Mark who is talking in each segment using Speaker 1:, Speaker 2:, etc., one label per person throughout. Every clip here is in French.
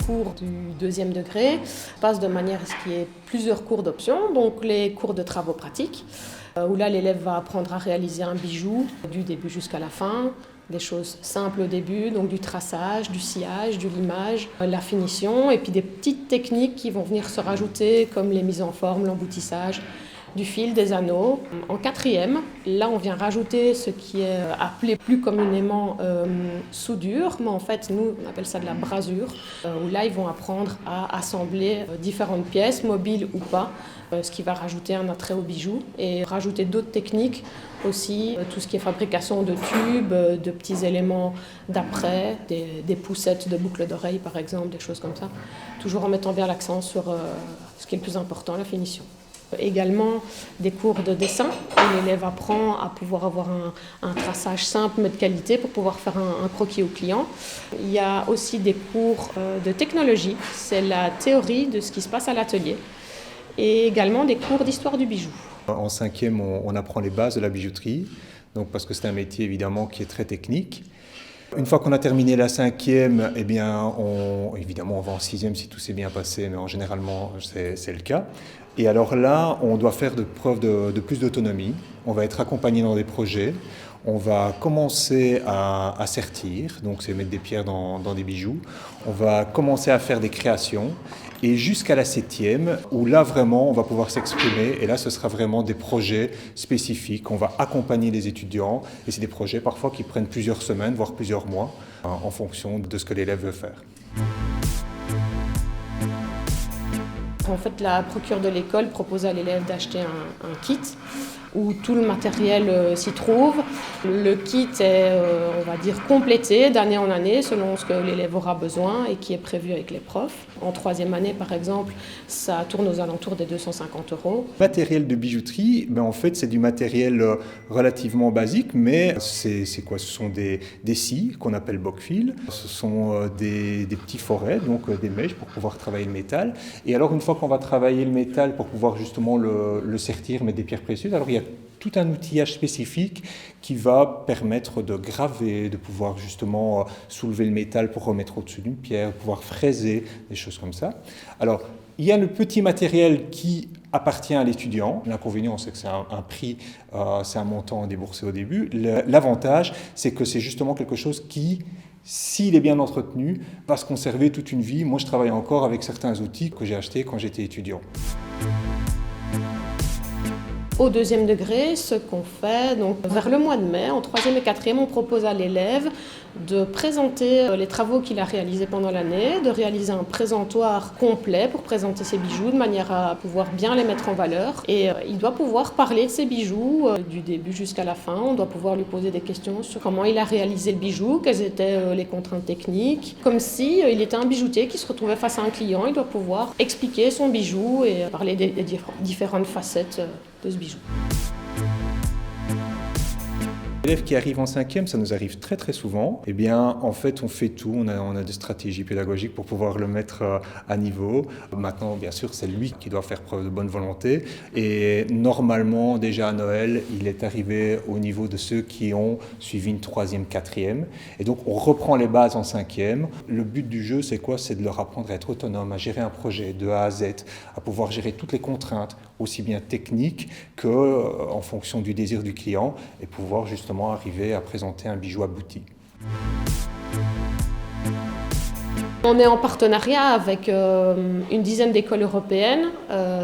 Speaker 1: cours du deuxième degré passent de manière à ce qu'il y ait plusieurs cours d'options, donc les cours de travaux pratiques, où là l'élève va apprendre à réaliser un bijou du début jusqu'à la fin, des choses simples au début, donc du traçage, du sciage, du limage, la finition, et puis des petites techniques qui vont venir se rajouter comme les mises en forme, l'emboutissage, du fil, des anneaux. En quatrième, là on vient rajouter ce qui est appelé plus communément soudure, mais en fait nous on appelle ça de la brasure, où là ils vont apprendre à assembler différentes pièces, mobiles ou pas, ce qui va rajouter un attrait au bijou et rajouter d'autres techniques aussi, tout ce qui est fabrication de tubes, de petits éléments d'après, des poussettes de boucles d'oreilles par exemple, des choses comme ça, toujours en mettant bien l'accent sur ce qui est le plus important, la finition. Également des cours de dessin où l'élève apprend à pouvoir avoir un traçage simple mais de qualité pour pouvoir faire un croquis au client. Il y a aussi des cours de technologie, c'est la théorie de ce qui se passe à l'atelier, et également des cours d'histoire du bijou.
Speaker 2: En cinquième, on apprend les bases de la bijouterie, donc parce que c'est un métier évidemment qui est très technique. Une fois qu'on a terminé la cinquième, eh bien, évidemment on va en sixième si tout s'est bien passé, mais généralement c'est le cas. Et alors là, on doit faire preuve de plus d'autonomie, on va être accompagné dans des projets, on va commencer à sertir, donc c'est mettre des pierres dans des bijoux, on va commencer à faire des créations, et jusqu'à la septième, où là vraiment on va pouvoir s'exprimer, et là ce sera vraiment des projets spécifiques, on va accompagner les étudiants, et c'est des projets parfois qui prennent plusieurs semaines, voire plusieurs mois, en fonction de ce que l'élève veut faire.
Speaker 1: En fait, la procure de l'école propose à l'élève d'acheter un kit où tout le matériel s'y trouve. Le kit est, on va dire, complété d'année en année selon ce que l'élève aura besoin et qui est prévu avec les profs. En troisième année, par exemple, ça tourne aux alentours des 250 €.
Speaker 2: Le matériel de bijouterie, en fait, c'est du matériel relativement basique, mais c'est quoi? Ce sont des scies qu'on appelle boc-fil, ce sont des petits forets, donc des mèches pour pouvoir travailler le métal. Et alors, une fois qu'on va travailler le métal pour pouvoir justement le sertir, mettre des pierres précieuses, alors il y a tout un outillage spécifique qui va permettre de graver, de pouvoir justement soulever le métal pour remettre au-dessus d'une pierre, pouvoir fraiser, des choses comme ça. Alors, il y a le petit matériel qui appartient à l'étudiant. L'inconvénient, c'est que c'est un prix, c'est un montant déboursé au début. L'avantage, c'est que c'est justement quelque chose qui, s'il est bien entretenu, va se conserver toute une vie. Moi, je travaille encore avec certains outils que j'ai achetés quand j'étais étudiant.
Speaker 1: Au deuxième degré, ce qu'on fait, donc vers le mois de mai, en troisième et quatrième, on propose à l'élève de présenter les travaux qu'il a réalisés pendant l'année, de réaliser un présentoir complet pour présenter ses bijoux de manière à pouvoir bien les mettre en valeur. Et il doit pouvoir parler de ses bijoux du début jusqu'à la fin. On doit pouvoir lui poser des questions sur comment il a réalisé le bijou, quelles étaient les contraintes techniques. Comme si il était un bijoutier qui se retrouvait face à un client, il doit pouvoir expliquer son bijou et parler des différentes facettes de ce bijou.
Speaker 2: L'élève qui arrive en cinquième, ça nous arrive très très souvent. Eh bien, en fait, on fait tout. On a des stratégies pédagogiques pour pouvoir le mettre à niveau. Maintenant, bien sûr, c'est lui qui doit faire preuve de bonne volonté. Et normalement, déjà à Noël, il est arrivé au niveau de ceux qui ont suivi une troisième, quatrième. Et donc, on reprend les bases en cinquième. Le but du jeu, c'est quoi? C'est de leur apprendre à être autonome, à gérer un projet de A à Z, à pouvoir gérer toutes les contraintes, aussi bien techniques qu'en fonction du désir du client, et pouvoir justement arriver à présenter un bijou abouti.
Speaker 1: On est en partenariat avec une dizaine d'écoles européennes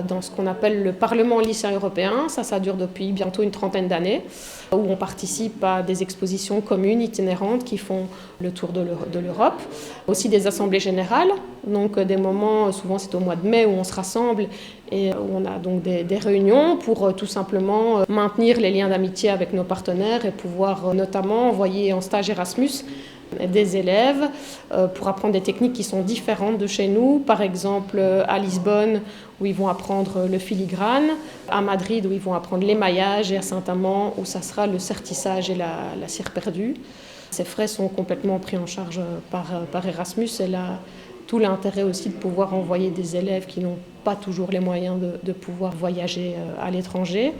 Speaker 1: dans ce qu'on appelle le Parlement lycéen européen. Ça dure depuis bientôt une trentaine d'années, où on participe à des expositions communes itinérantes qui font le tour de l'Europe. Aussi des assemblées générales, donc des moments, souvent c'est au mois de mai où on se rassemble et où on a donc des réunions pour tout simplement maintenir les liens d'amitié avec nos partenaires et pouvoir notamment envoyer en stage Erasmus des élèves pour apprendre des techniques qui sont différentes de chez nous. Par exemple, à Lisbonne, où ils vont apprendre le filigrane, à Madrid, où ils vont apprendre l'émaillage, et à Saint-Amand, où ça sera le sertissage et la cire perdue. Ces frais sont complètement pris en charge par Erasmus, et là, tout l'intérêt aussi de pouvoir envoyer des élèves qui n'ont pas toujours les moyens de pouvoir voyager à l'étranger.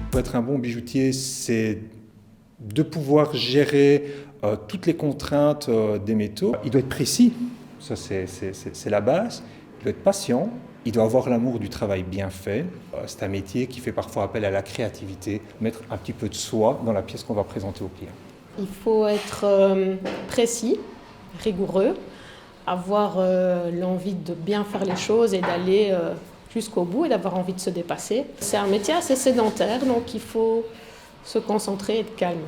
Speaker 2: Pour être un bon bijoutier, c'est de pouvoir gérer toutes les contraintes des métaux. Il doit être précis, ça c'est la base. Il doit être patient, il doit avoir l'amour du travail bien fait. C'est un métier qui fait parfois appel à la créativité, mettre un petit peu de soi dans la pièce qu'on va présenter au client.
Speaker 1: Il faut être précis, rigoureux, avoir l'envie de bien faire les choses et d'aller jusqu'au bout et d'avoir envie de se dépasser. C'est un métier assez sédentaire, donc il faut se concentrer et être calme.